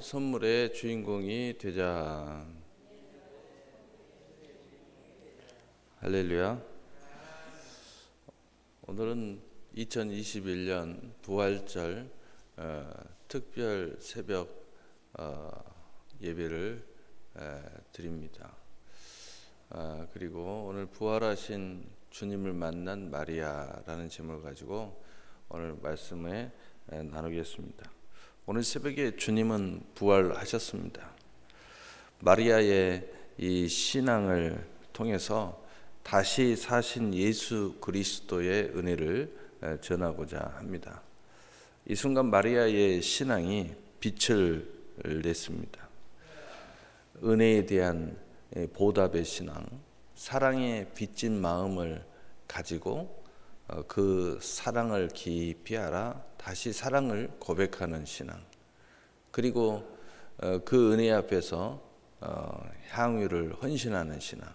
선물의 주인공이 되자. 할렐루야. 오늘은 2021년 부활절 특별 새벽 예배를 드립니다. 그리고 오늘 부활하신 주님을 만난 마리아라는 제목을 가지고 오늘 말씀에 나누겠습니다. 오늘 새벽에 주님은 부활하셨습니다. 마리아의 이 신앙을 통해서 다시 사신 예수 그리스도의 은혜를 전하고자 합니다. 이 순간 마리아의 신앙이 빛을 냈습니다. 은혜에 대한 보답의 신앙, 사랑에 빚진 마음을 가지고 그 사랑을 깊이 알아 다시 사랑을 고백하는 신앙, 그리고 그 은혜 앞에서 향유를 헌신하는 신앙,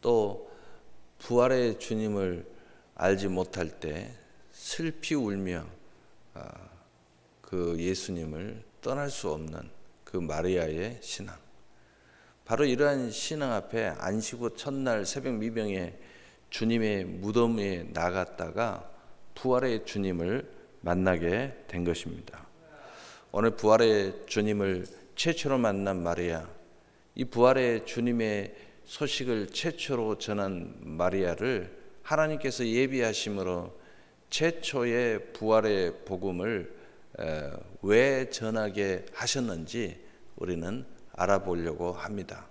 또 부활의 주님을 알지 못할 때 슬피 울며 그 예수님을 떠날 수 없는 그 마리아의 신앙, 바로 이러한 신앙 앞에 안식 후 첫날 새벽 미명에 주님의 무덤에 나갔다가 부활의 주님을 만나게 된 것입니다. 오늘 부활의 주님을 최초로 만난 마리아, 이 부활의 주님의 소식을 최초로 전한 마리아를 하나님께서 예비하심으로 최초의 부활의 복음을 왜 전하게 하셨는지 우리는 알아보려고 합니다.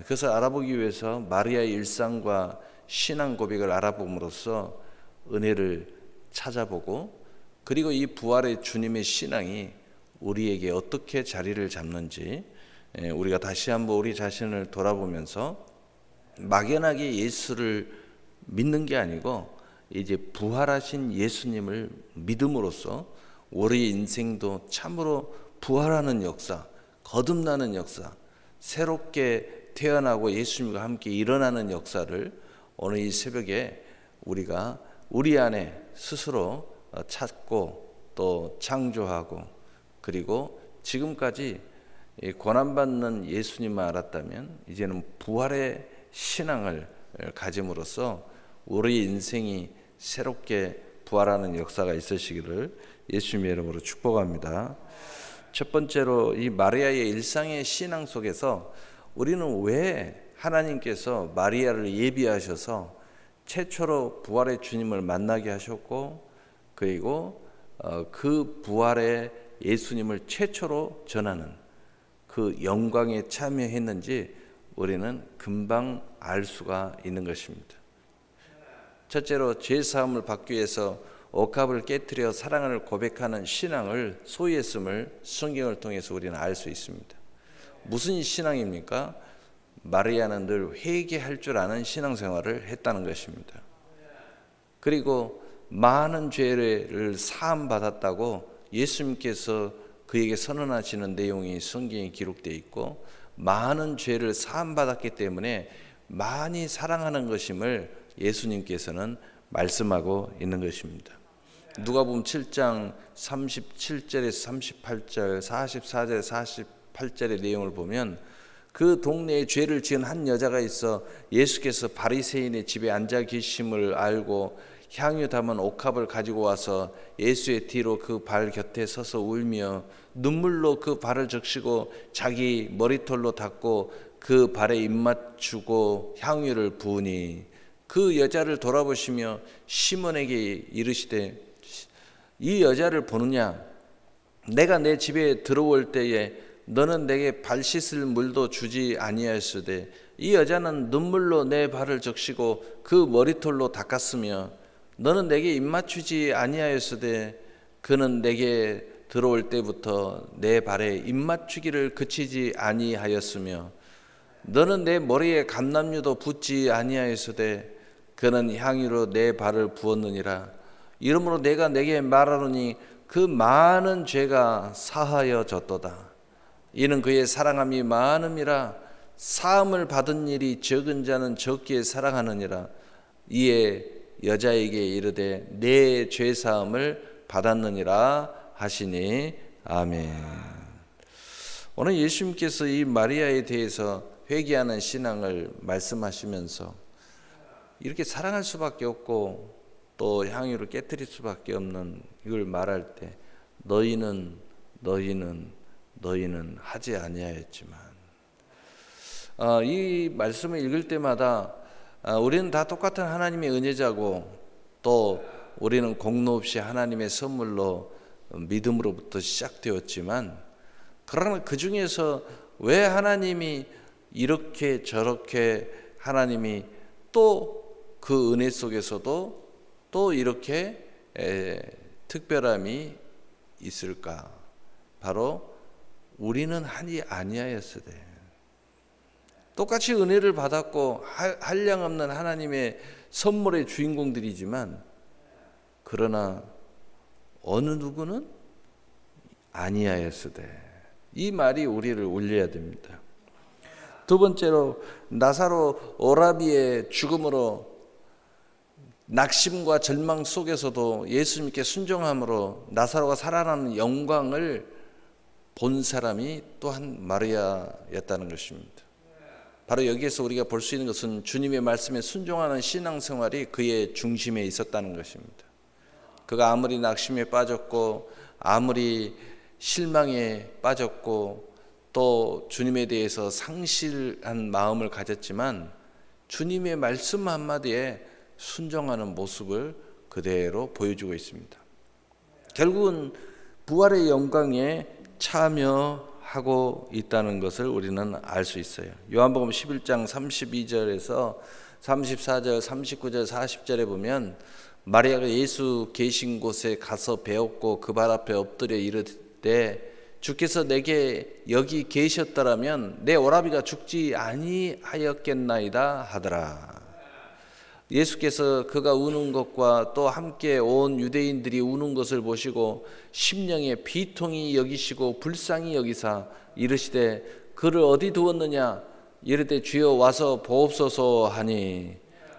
그래서 알아보기 위해서 마리아의 일상과 신앙 고백을 알아봄으로써 은혜를 찾아보고, 그리고 이 부활의 주님의 신앙이 우리에게 어떻게 자리를 잡는지 우리가 다시 한번 우리 자신을 돌아보면서 막연하게 예수를 믿는 게 아니고 이제 부활하신 예수님을 믿음으로써 우리 인생도 참으로 부활하는 역사, 거듭나는 역사, 새롭게 태어나고 예수님과 함께 일어나는 역사를 오늘 이 새벽에 우리가 우리 안에 스스로 찾고 또 창조하고, 그리고 지금까지 고난받는 예수님만 알았다면 이제는 부활의 신앙을 가짐으로써 우리 인생이 새롭게 부활하는 역사가 있으시기를 예수님의 이름으로 축복합니다. 첫 번째로 이 마리아의 일상의 신앙 속에서 우리는 왜 하나님께서 마리아를 예비하셔서 최초로 부활의 주님을 만나게 하셨고, 그리고 그 부활의 예수님을 최초로 전하는 그 영광에 참여했는지 우리는 금방 알 수가 있는 것입니다. 첫째로 죄사함을 받기 위해서 옥합을 깨트려 사랑을 고백하는 신앙을 소유했음을 성경을 통해서 우리는 알 수 있습니다. 무슨 신앙입니까? 마리아는 늘 회개할 줄 아는 신앙생활을 했다는 것입니다. 그리고 많은 죄를 사함 받았다고 예수님께서 그에게 선언하시는 내용이 성경에 기록되어 있고, 많은 죄를 사함 받았기 때문에 많이 사랑하는 것임을 예수님께서는 말씀하고 있는 것입니다. 누가복음 7장 37절에서 38절, 44절, 48절의 내용을 보면 그 동네에 죄를 지은 한 여자가 있어 예수께서 바리새인의 집에 앉아 계심을 알고 향유 담은 옥합을 가지고 와서 예수의 뒤로 그 발 곁에 서서 울며 눈물로 그 발을 적시고 자기 머리털로 닦고 그 발에 입맞추고 향유를 부으니, 그 여자를 돌아보시며 시몬에게 이르시되 이 여자를 보느냐? 내가 내 집에 들어올 때에 너는 내게 발 씻을 물도 주지 아니하였으되 이 여자는 눈물로 내 발을 적시고 그 머리털로 닦았으며 너는 내게 입맞추지 아니하였으되 그는 내게 들어올 때부터 내 발에 입맞추기를 그치지 아니하였으며 너는 내 머리에 감람유도 붓지 아니하였으되 그는 향유로 내 발을 부었느니라. 이러므로 내가 내게 말하노니 그 많은 죄가 사하여졌도다. 이는 그의 사랑함이 많음이라. 사함을 받은 일이 적은 자는 적게 사랑하느니라. 이에 여자에게 이르되 내 죄사함을 받았느니라 하시니 아멘. 오늘 예수님께서 이 마리아에 대해서 회개하는 신앙을 말씀하시면서 이렇게 사랑할 수밖에 없고 또 향유를 깨뜨릴 수밖에 없는 이걸 말할 때 너희는 하지 아니하였지만, 이 말씀을 읽을 때마다 우리는 다 똑같은 하나님의 은혜자고 또 우리는 공로 없이 하나님의 선물로 믿음으로부터 시작되었지만, 그러나 그 중에서 왜 하나님이 이렇게 저렇게 하나님이 또 그 은혜 속에서도 또 이렇게 특별함이 있을까? 바로 우리는 하지 아니하였으되, 똑같이 은혜를 받았고 한량없는 하나님의 선물의 주인공들이지만, 그러나 어느 누구는 아니하였으되, 이 말이 우리를 울려야 됩니다. 두 번째로 나사로 오라비의 죽음으로 낙심과 절망 속에서도 예수님께 순종함으로 나사로가 살아나는 영광을 본 사람이 또한 마리아였다는 것입니다. 바로 여기에서 우리가 볼 수 있는 것은 주님의 말씀에 순종하는 신앙생활이 그의 중심에 있었다는 것입니다. 그가 아무리 낙심에 빠졌고 아무리 실망에 빠졌고 또 주님에 대해서 상실한 마음을 가졌지만 주님의 말씀 한마디에 순종하는 모습을 그대로 보여주고 있습니다. 결국은 부활의 영광에 참여하고 있다는 것을 우리는 알 수 있어요. 요한복음 11장 32절에서 34절, 39절, 40절에 보면 마리아가 예수 계신 곳에 가서 배웠고 그 발 앞에 엎드려 이르되 주께서 내게 여기 계셨더라면 내 오라비가 죽지 아니하였겠나이다 하더라. 예수께서 그가 우는 것과 또 함께 온 유대인들이 우는 것을 보시고 심령에 비통히 여기시고 불쌍히 여기사 이르시되 그를 어디 두었느냐? 이르되 주여 와서 보옵소서 하니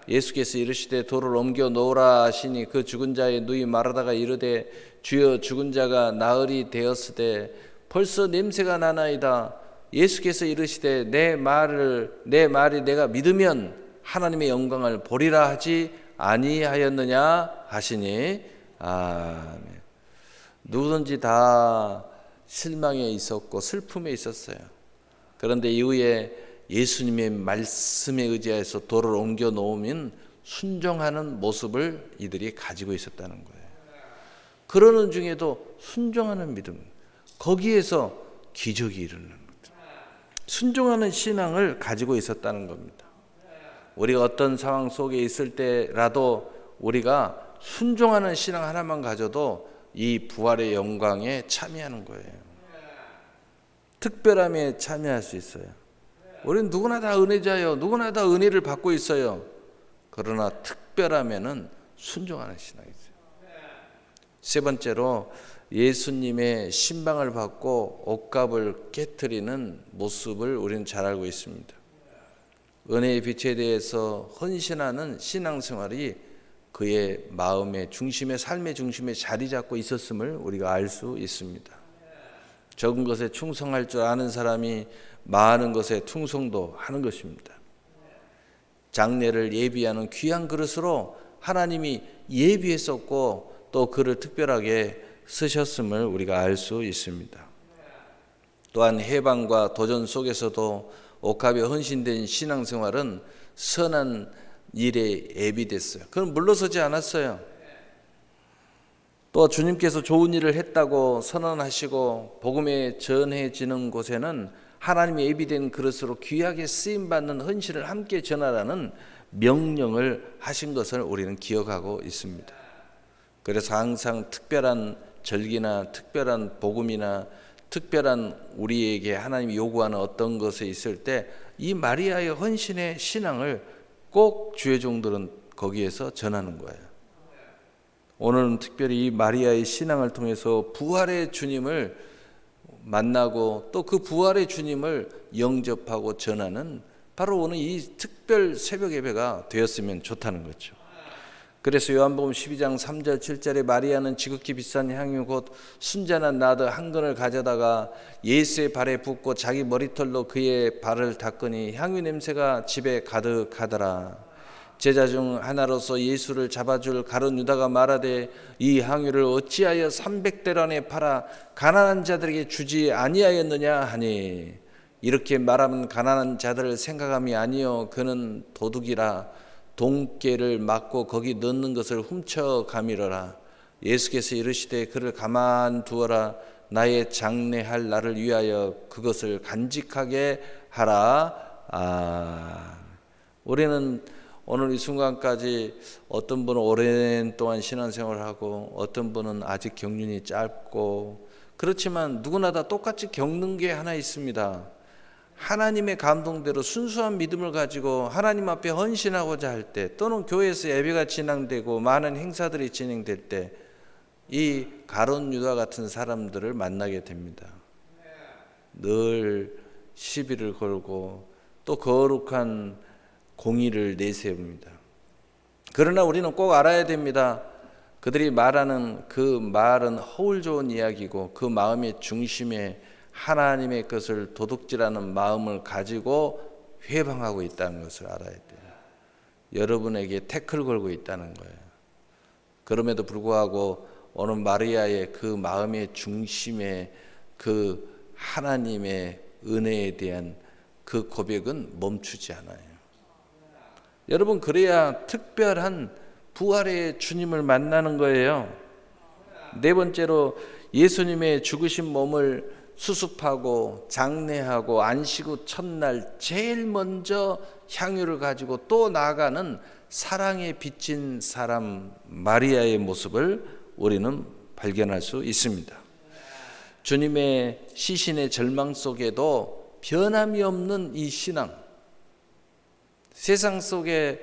예수께서 이르시되 돌을 옮겨 놓으라 하시니 그 죽은 자의 누이 마르다가 이르되 주여 죽은 자가 나흘이 되었으되 벌써 냄새가 나나이다. 예수께서 이르시되 내 말이 내가 믿으면 하나님의 영광을 보리라 하지 아니하였느냐 하시니 아멘. 누구든지 다 실망에 있었고 슬픔에 있었어요. 그런데 이후에 예수님의 말씀에 의지해서 돌을 옮겨 놓으면 순종하는 모습을 이들이 가지고 있었다는 거예요. 그러는 중에도 순종하는 믿음, 거기에서 기적이 일어나는 겁니다. 순종하는 신앙을 가지고 있었다는 겁니다. 우리가 어떤 상황 속에 있을 때라도 우리가 순종하는 신앙 하나만 가져도 이 부활의 영광에 참여하는 거예요. 특별함에 참여할 수 있어요. 우리는 누구나 다 은혜자요. 누구나 다 은혜를 받고 있어요. 그러나 특별함에는 순종하는 신앙이죠. 세 번째로 예수님의 신방을 받고 옷값을 깨트리는 모습을 우리는 잘 알고 있습니다. 은혜의 빛에 대해서 헌신하는 신앙생활이 그의 마음의 중심에, 삶의 중심에 자리 잡고 있었음을 우리가 알 수 있습니다. 적은 것에 충성할 줄 아는 사람이 많은 것에 충성도 하는 것입니다. 장례를 예비하는 귀한 그릇으로 하나님이 예비했었고 또 그를 특별하게 쓰셨음을 우리가 알 수 있습니다. 또한 해방과 도전 속에서도 옥합에 헌신된 신앙생활은 선한 일에 예비됐어요. 그건 물러서지 않았어요. 또 주님께서 좋은 일을 했다고 선언하시고 복음에 전해지는 곳에는 하나님의 예비된 그릇으로 귀하게 쓰임받는 헌신을 함께 전하라는 명령을 하신 것을 우리는 기억하고 있습니다. 그래서 항상 특별한 절기나 특별한 복음이나 특별한 우리에게 하나님이 요구하는 어떤 것에 있을 때 이 마리아의 헌신의 신앙을 꼭 주의 종들은 거기에서 전하는 거예요. 오늘은 특별히 이 마리아의 신앙을 통해서 부활의 주님을 만나고 또 그 부활의 주님을 영접하고 전하는 바로 오늘 이 특별 새벽 예배가 되었으면 좋다는 거죠. 그래서 요한복음 12장 3절 7절에 마리아는 지극히 비싼 향유 곧 순전한 나드 한 근을 가져다가 예수의 발에 붓고 자기 머리털로 그의 발을 닦으니 향유 냄새가 집에 가득하더라. 제자 중 하나로서 예수를 잡아줄 가룟 유다가 말하되 이 향유를 어찌하여 300데란에 팔아 가난한 자들에게 주지 아니하였느냐 하니, 이렇게 말하면 가난한 자들을 생각함이 아니요 그는 도둑이라 돈깨를 맞고 거기 넣는 것을 훔쳐가미러라. 예수께서 이르시되 그를 가만두어라. 나의 장례할 날을 위하여 그것을 간직하게 하라. 우리는 오늘 이 순간까지 어떤 분은 오랜 동안 신앙생활을 하고 어떤 분은 아직 경륜이 짧고, 그렇지만 누구나 다 똑같이 겪는 게 하나 있습니다. 하나님의 감동대로 순수한 믿음을 가지고 하나님 앞에 헌신하고자 할 때, 또는 교회에서 예배가 진행되고 많은 행사들이 진행될 때 이 가룟 유다 같은 사람들을 만나게 됩니다. 늘 시비를 걸고 또 거룩한 공의를 내세웁니다. 그러나 우리는 꼭 알아야 됩니다. 그들이 말하는 그 말은 허울 좋은 이야기고 그 마음의 중심에 하나님의 것을 도둑질하는 마음을 가지고 회방하고 있다는 것을 알아야 돼요. 여러분에게 태클 걸고 있다는 거예요. 그럼에도 불구하고 오늘 마리아의 그 마음의 중심에 그 하나님의 은혜에 대한 그 고백은 멈추지 않아요. 여러분, 그래야 특별한 부활의 주님을 만나는 거예요. 네 번째로 예수님의 죽으신 몸을 수습하고 장례하고 안식 후 첫날 제일 먼저 향유를 가지고 또 나아가는 사랑에 빚진 사람 마리아의 모습을 우리는 발견할 수 있습니다. 주님의 시신의 절망 속에도 변함이 없는 이 신앙, 세상 속에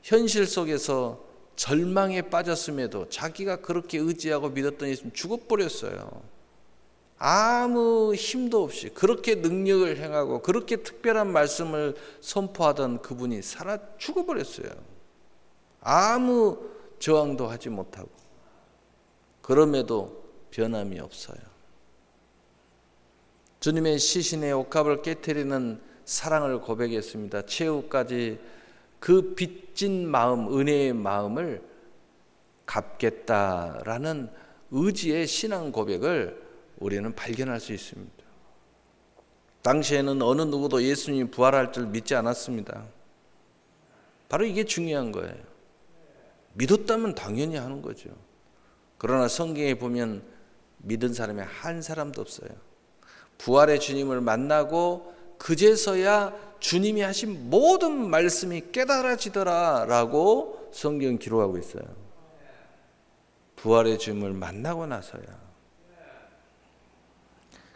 현실 속에서 절망에 빠졌음에도 자기가 그렇게 의지하고 믿었던 예수님 죽어버렸어요. 아무 힘도 없이 그렇게 능력을 행하고 그렇게 특별한 말씀을 선포하던 그분이 죽어버렸어요. 아무 저항도 하지 못하고. 그럼에도 변함이 없어요. 주님의 시신의 옷값을 깨트리는 사랑을 고백했습니다. 최후까지 그 빚진 마음, 은혜의 마음을 갚겠다라는 의지의 신앙 고백을 우리는 발견할 수 있습니다. 당시에는 어느 누구도 예수님이 부활할 줄 믿지 않았습니다. 바로 이게 중요한 거예요. 믿었다면 당연히 하는 거죠. 그러나 성경에 보면 믿은 사람이 한 사람도 없어요. 부활의 주님을 만나고 그제서야 주님이 하신 모든 말씀이 깨달아지더라라고 성경 기록하고 있어요. 부활의 주님을 만나고 나서야.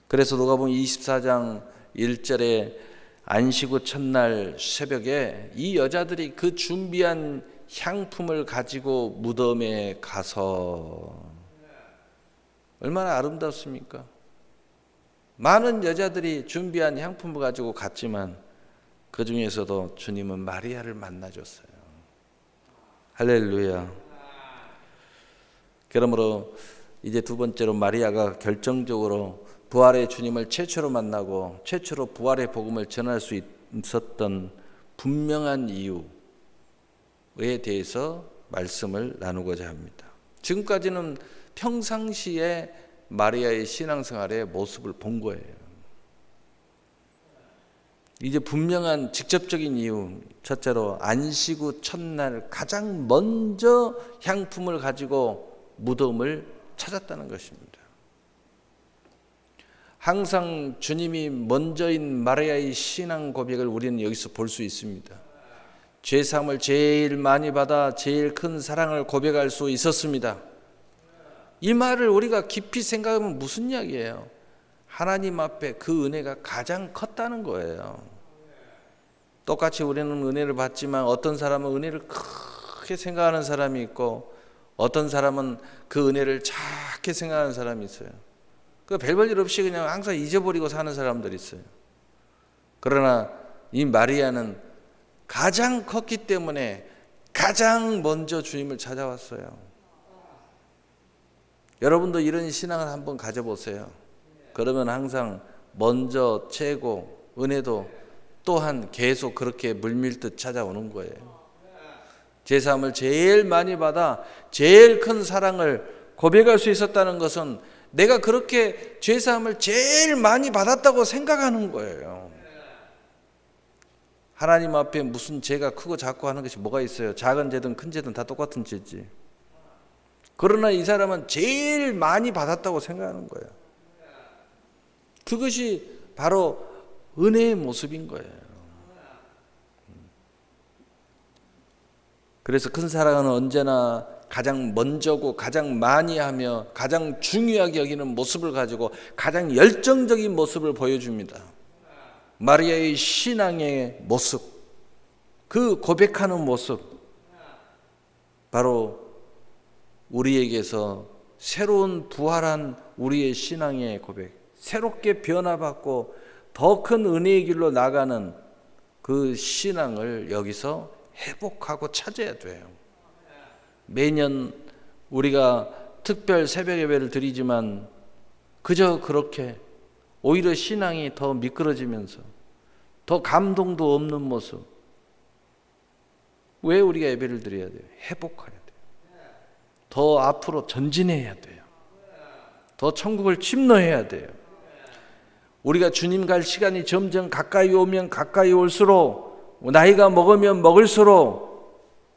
그래서 누가복음 24장 1절에 안식 후 첫날 새벽에 이 여자들이 그 준비한 향품을 가지고 무덤에 가서, 얼마나 아름답습니까? 많은 여자들이 준비한 향품을 가지고 갔지만 그 중에서도 주님은 마리아를 만나줬어요. 할렐루야. 그러므로 이제 두 번째로 마리아가 결정적으로 부활의 주님을 최초로 만나고 최초로 부활의 복음을 전할 수 있었던 분명한 이유에 대해서 말씀을 나누고자 합니다. 지금까지는 평상시에 마리아의 신앙생활의 모습을 본 거예요. 이제 분명한 직접적인 이유, 첫째로 안식 후 첫날 가장 먼저 향품을 가지고 무덤을 찾았다는 것입니다. 항상 주님이 먼저인 마리아의 신앙 고백을 우리는 여기서 볼 수 있습니다. 죄사함을 제일 많이 받아 제일 큰 사랑을 고백할 수 있었습니다. 이 말을 우리가 깊이 생각하면 무슨 이야기예요? 하나님 앞에 그 은혜가 가장 컸다는 거예요. 똑같이 우리는 은혜를 받지만 어떤 사람은 은혜를 크게 생각하는 사람이 있고 어떤 사람은 그 은혜를 작게 생각하는 사람이 있어요. 그 별볼 일 없이 그냥 항상 잊어버리고 사는 사람들이 있어요. 그러나 이 마리아는 가장 컸기 때문에 가장 먼저 주님을 찾아왔어요. 여러분도 이런 신앙을 한번 가져보세요. 그러면 항상 먼저 최고, 은혜도 또한 계속 그렇게 물밀듯 찾아오는 거예요. 제사함을 제일 많이 받아 제일 큰 사랑을 고백할 수 있었다는 것은 내가 그렇게 제사함을 제일 많이 받았다고 생각하는 거예요. 하나님 앞에 무슨 죄가 크고 작고 하는 것이 뭐가 있어요? 작은 죄든 큰 죄든 다 똑같은 죄지. 그러나 이 사람은 제일 많이 받았다고 생각하는 거예요. 그것이 바로 은혜의 모습인 거예요. 그래서 큰 사랑은 언제나 가장 먼저고 가장 많이 하며 가장 중요하게 여기는 모습을 가지고 가장 열정적인 모습을 보여줍니다. 마리아의 신앙의 모습, 그 고백하는 모습, 바로 우리에게서 새로운 부활한 우리의 신앙의 고백, 새롭게 변화받고 더 큰 은혜의 길로 나가는 그 신앙을 여기서 회복하고 찾아야 돼요. 매년 우리가 특별 새벽 예배를 드리지만 그저 그렇게 오히려 신앙이 더 미끄러지면서 더 감동도 없는 모습. 왜 우리가 예배를 드려야 돼요? 회복해야 돼요. 더 앞으로 전진해야 돼요. 더 천국을 침노해야 돼요. 우리가 주님 갈 시간이 점점 가까이 오면 가까이 올수록, 나이가 먹으면 먹을수록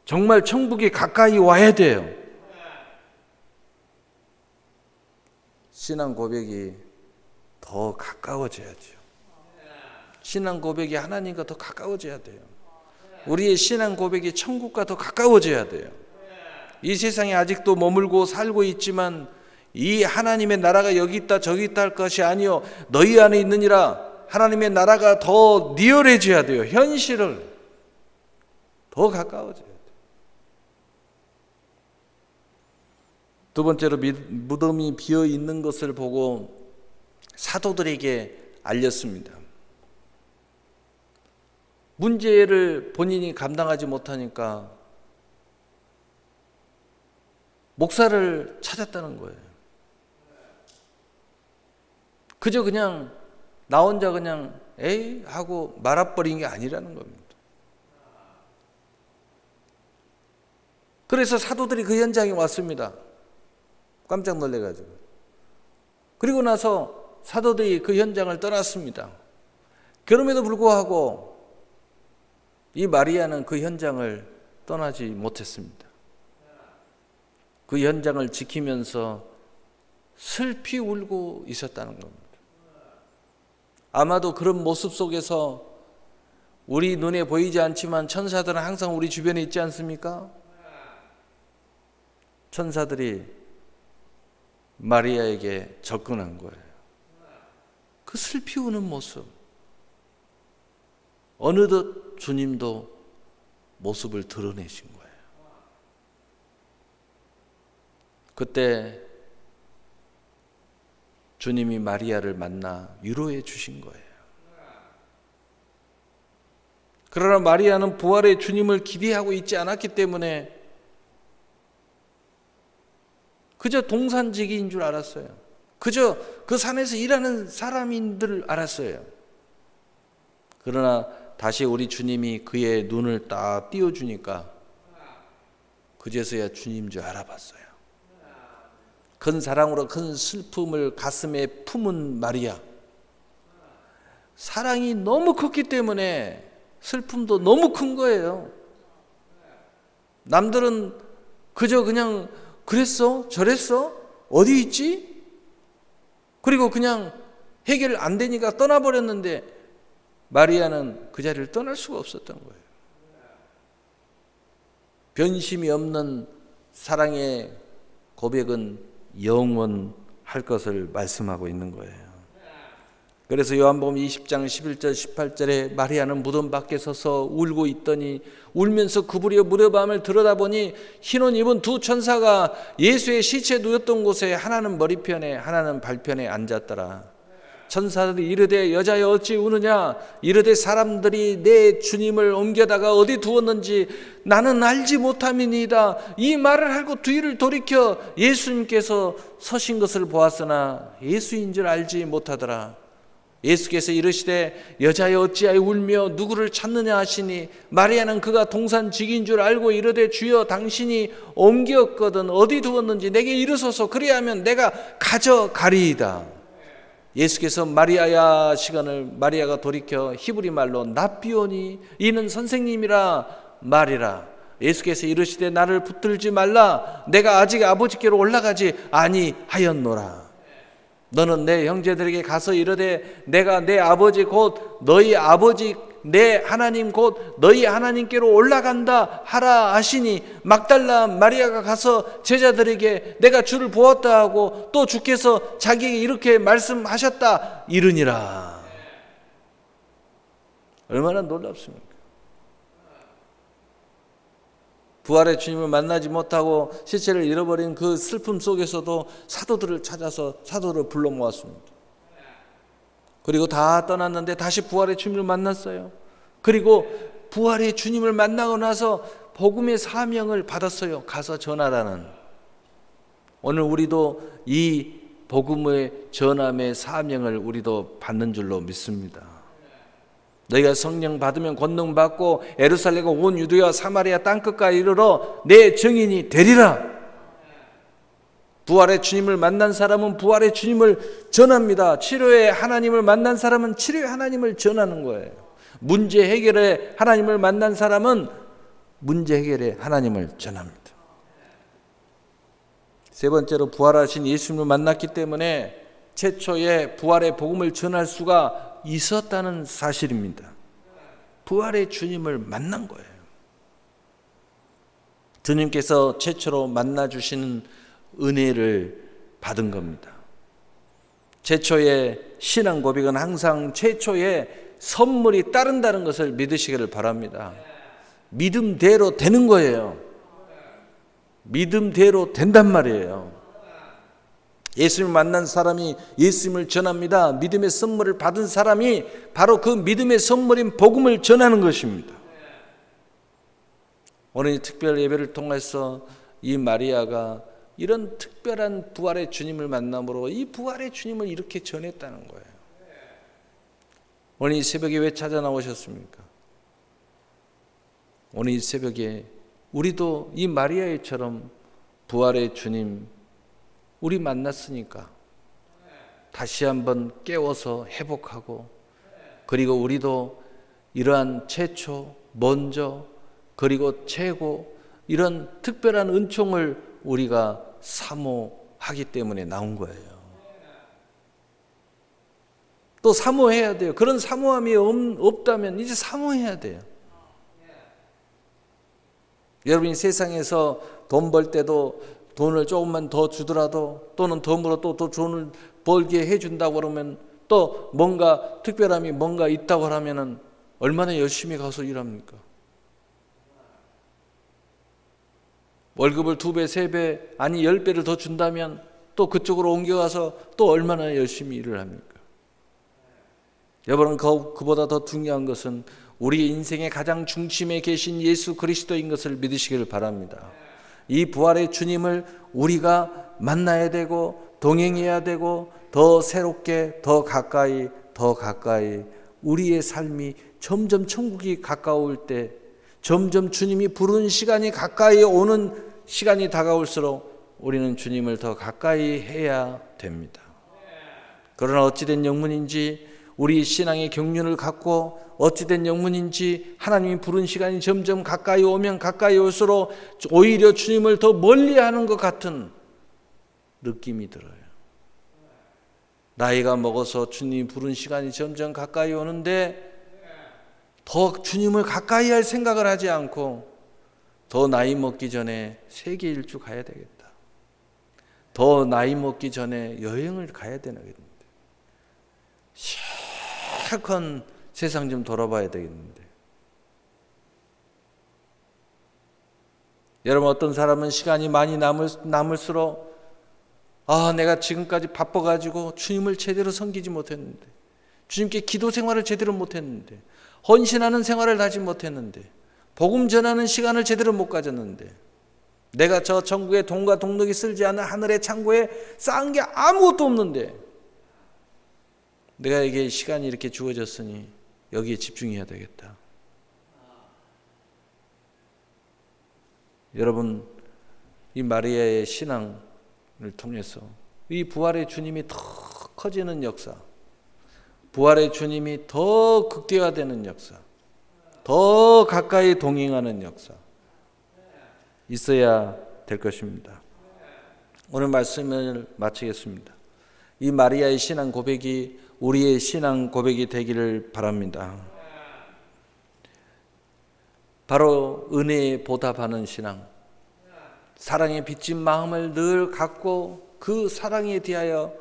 정말 천국이 가까이 와야 돼요. 신앙 고백이 더 가까워져야죠. 신앙 고백이 하나님과 더 가까워져야 돼요. 우리의 신앙 고백이 천국과 더 가까워져야 돼요. 이 세상에 아직도 머물고 살고 있지만 이 하나님의 나라가 여기 있다 저기 있다 할 것이 아니요 너희 안에 있느니라. 하나님의 나라가 더 리얼해져야 돼요. 현실을 더 가까워져야 돼요. 두 번째로 무덤이 비어 있는 것을 보고 사도들에게 알렸습니다. 문제를 본인이 감당하지 못하니까 목사를 찾았다는 거예요. 그저 그냥 나 혼자 그냥 에이 하고 말아버린 게 아니라는 겁니다. 그래서 사도들이 그 현장에 왔습니다. 깜짝 놀래가지고. 그리고 나서 사도들이 그 현장을 떠났습니다. 그럼에도 불구하고 이 마리아는 그 현장을 떠나지 못했습니다. 그 현장을 지키면서 슬피 울고 있었다는 겁니다. 아마도 그런 모습 속에서 우리 눈에 보이지 않지만 천사들은 항상 우리 주변에 있지 않습니까? 천사들이 마리아에게 접근한 거예요. 그 슬피 우는 모습. 어느덧 주님도 모습을 드러내신 거예요. 그때 주님이 마리아를 만나 위로해 주신 거예요. 그러나 마리아는 부활의 주님을 기대하고 있지 않았기 때문에 그저 동산지기인 줄 알았어요. 그저 그 산에서 일하는 사람인 줄 알았어요. 그러나 다시 우리 주님이 그의 눈을 딱 띄워주니까 그제서야 주님인 줄 알아봤어요. 큰 사랑으로 큰 슬픔을 가슴에 품은 마리아. 사랑이 너무 컸기 때문에 슬픔도 너무 큰 거예요. 남들은 그저 그냥 그랬어? 저랬어? 어디 있지? 그리고 그냥 해결 안 되니까 떠나버렸는데 마리아는 그 자리를 떠날 수가 없었던 거예요. 변심이 없는 사랑의 고백은 영원할 것을 말씀하고 있는 거예요. 그래서 요한복음 20장 11절 18절에 마리아는 무덤 밖에 서서 울고 있더니 울면서 구부려 무덤을 들여다보니 흰 옷 입은 두 천사가 예수의 시체 누웠던 곳에 하나는 머리편에 하나는 발편에 앉았더라. 천사들이 이르되 여자여 어찌 우느냐 이르되 사람들이 내 주님을 옮겨다가 어디 두었는지 나는 알지 못함이니이다. 이 말을 하고 뒤를 돌이켜 예수님께서 서신 것을 보았으나 예수인 줄 알지 못하더라. 예수께서 이르시되 여자여 어찌하여 울며 누구를 찾느냐 하시니 마리아는 그가 동산직인 줄 알고 이르되 주여 당신이 옮겼거든 어디 두었는지 내게 이르소서 그리하면 내가 가져가리이다. 예수께서 마리아야 시간을 마리아가 돌이켜 히브리 말로 납비오니 이는 선생님이라 말이라. 예수께서 이르시되 나를 붙들지 말라 내가 아직 아버지께로 올라가지 아니하였노라. 너는 내 형제들에게 가서 이르되 내가 내 아버지 곧 너희 아버지 내 하나님 곧 너희 하나님께로 올라간다 하라 하시니 막달라 마리아가 가서 제자들에게 내가 주를 보았다 하고 또 주께서 자기에게 이렇게 말씀하셨다 이르니라. 얼마나 놀랍습니까? 부활의 주님을 만나지 못하고 시체를 잃어버린 그 슬픔 속에서도 사도들을 찾아서 사도를 불러 모았습니다. 그리고 다 떠났는데 다시 부활의 주님을 만났어요. 그리고 부활의 주님을 만나고 나서 복음의 사명을 받았어요. 가서 전하라는. 오늘 우리도 이 복음의 전함의 사명을 우리도 받는 줄로 믿습니다. 너희가 성령 받으면 권능 받고 예루살렘과 온 유대와 사마리아 땅끝까지 이르러 내 증인이 되리라. 부활의 주님을 만난 사람은 부활의 주님을 전합니다. 치료의 하나님을 만난 사람은 치료의 하나님을 전하는 거예요. 문제 해결의 하나님을 만난 사람은 문제 해결의 하나님을 전합니다. 세 번째로 부활하신 예수님을 만났기 때문에 최초의 부활의 복음을 전할 수가 있었다는 사실입니다. 부활의 주님을 만난 거예요. 주님께서 최초로 만나주시는 은혜를 받은 겁니다. 최초의 신앙 고백은 항상 최초의 선물이 따른다는 것을 믿으시기를 바랍니다. 믿음대로 되는 거예요. 믿음대로 된단 말이에요. 예수님을 만난 사람이 예수님을 전합니다. 믿음의 선물을 받은 사람이 바로 그 믿음의 선물인 복음을 전하는 것입니다. 오늘 이 특별 예배를 통해서 이 마리아가 이런 특별한 부활의 주님을 만남으로 이 부활의 주님을 이렇게 전했다는 거예요. 오늘 이 새벽에 왜 찾아 나오셨습니까? 오늘 이 새벽에 우리도 이 마리아처럼 부활의 주님 우리 만났으니까 다시 한번 깨워서 회복하고 그리고 우리도 이러한 최초, 먼저 그리고 최고 이런 특별한 은총을 우리가 사모하기 때문에 나온 거예요. 또 사모해야 돼요. 그런 사모함이 없다면 이제 사모해야 돼요. 여러분이 세상에서 돈 벌 때도 돈을 조금만 더 주더라도 또는 덤으로 또 돈을 벌게 해준다고 그러면 또 뭔가 특별함이 뭔가 있다고 하면은 얼마나 열심히 가서 일합니까? 월급을 2배, 3배 아니 10배를 더 준다면 또 그쪽으로 옮겨가서 또 얼마나 열심히 일을 합니까? 여러분 그보다 더 중요한 것은 우리 인생의 가장 중심에 계신 예수 그리스도인 것을 믿으시길 바랍니다. 이 부활의 주님을 우리가 만나야 되고 동행해야 되고 더 새롭게 더 가까이 우리의 삶이 점점 천국이 가까울 때 점점 주님이 부르는 시간이 가까이 오는 시간이 다가올수록 우리는 주님을 더 가까이 해야 됩니다. 그러나 어찌된 영문인지 우리 신앙의 경륜을 갖고 어찌된 영문인지 하나님이 부른 시간이 점점 가까이 오면 가까이 올수록 오히려 주님을 더 멀리하는 것 같은 느낌이 들어요. 나이가 먹어서 주님이 부른 시간이 점점 가까이 오는데 더 주님을 가까이 할 생각을 하지 않고 더 나이 먹기 전에 세계 일주 가야 되겠다. 더 나이 먹기 전에 여행을 가야 되겠는데 실컷 세상 좀 돌아봐야 되겠는데. 여러분 어떤 사람은 시간이 많이 남을수록 내가 지금까지 바빠가지고 주님을 제대로 섬기지 못했는데, 주님께 기도 생활을 제대로 못했는데, 헌신하는 생활을 하지 못했는데, 복음 전하는 시간을 제대로 못 가졌는데, 내가 저 천국의 돈과 동력이 쓸지 않은 하늘의 창고에 쌓은 게 아무것도 없는데, 내가 이게 시간이 이렇게 주어졌으니 여기에 집중해야 되겠다. 여러분, 이 마리아의 신앙을 통해서 이 부활의 주님이 더 커지는 역사, 부활의 주님이 더 극대화되는 역사, 더 가까이 동행하는 역사 있어야 될 것입니다. 오늘 말씀을 마치겠습니다. 이 마리아의 신앙 고백이 우리의 신앙 고백이 되기를 바랍니다. 바로 은혜에 보답하는 신앙, 사랑에 빚진 마음을 늘 갖고 그 사랑에 대하여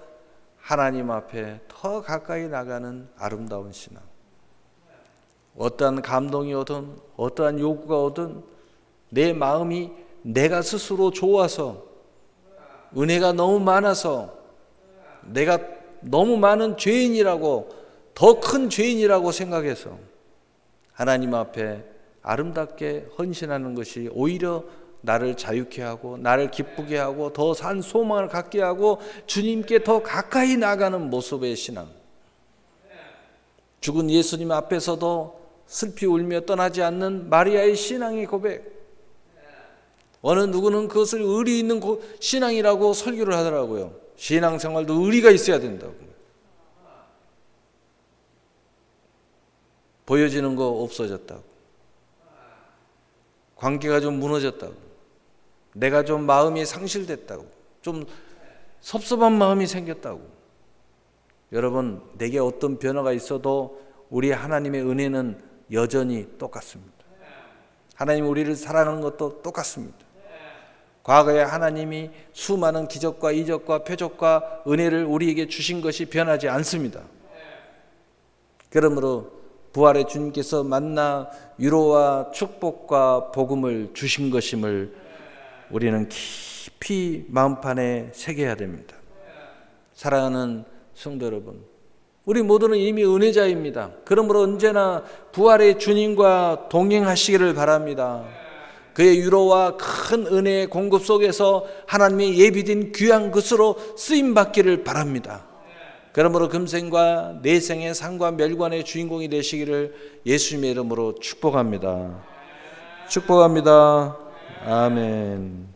하나님 앞에 더 가까이 나가는 아름다운 신앙. 어떠한 감동이 오든 어떠한 요구가 오든 내 마음이 내가 스스로 좋아서, 은혜가 너무 많아서, 내가 너무 많은 죄인이라고, 더 큰 죄인이라고 생각해서 하나님 앞에 아름답게 헌신하는 것이 오히려 나를 자유케 하고 나를 기쁘게 하고 더 산 소망을 갖게 하고 주님께 더 가까이 나가는 모습의 신앙. 죽은 예수님 앞에서도 슬피 울며 떠나지 않는 마리아의 신앙의 고백. 어느 누구는 그것을 의리 있는 신앙이라고 설교를 하더라고요. 신앙생활도 의리가 있어야 된다고. 보여지는 거 없어졌다고. 관계가 좀 무너졌다고. 내가 좀 마음이 상실됐다고. 좀 섭섭한 마음이 생겼다고. 여러분, 내게 어떤 변화가 있어도 우리 하나님의 은혜는 여전히 똑같습니다. 하나님 우리를 사랑하는 것도 똑같습니다. 과거에 하나님이 수많은 기적과 이적과 표적과 은혜를 우리에게 주신 것이 변하지 않습니다. 그러므로 부활의 주님께서 만나 위로와 축복과 복음을 주신 것임을 우리는 깊이 마음판에 새겨야 됩니다. 사랑하는 성도 여러분, 우리 모두는 이미 은혜자입니다. 그러므로 언제나 부활의 주님과 동행하시기를 바랍니다. 그의 위로와 큰 은혜의 공급 속에서 하나님의 예비된 귀한 것으로 쓰임받기를 바랍니다. 그러므로 금생과 내생의 상과 멸관의 주인공이 되시기를 예수님의 이름으로 축복합니다. 축복합니다. 아멘.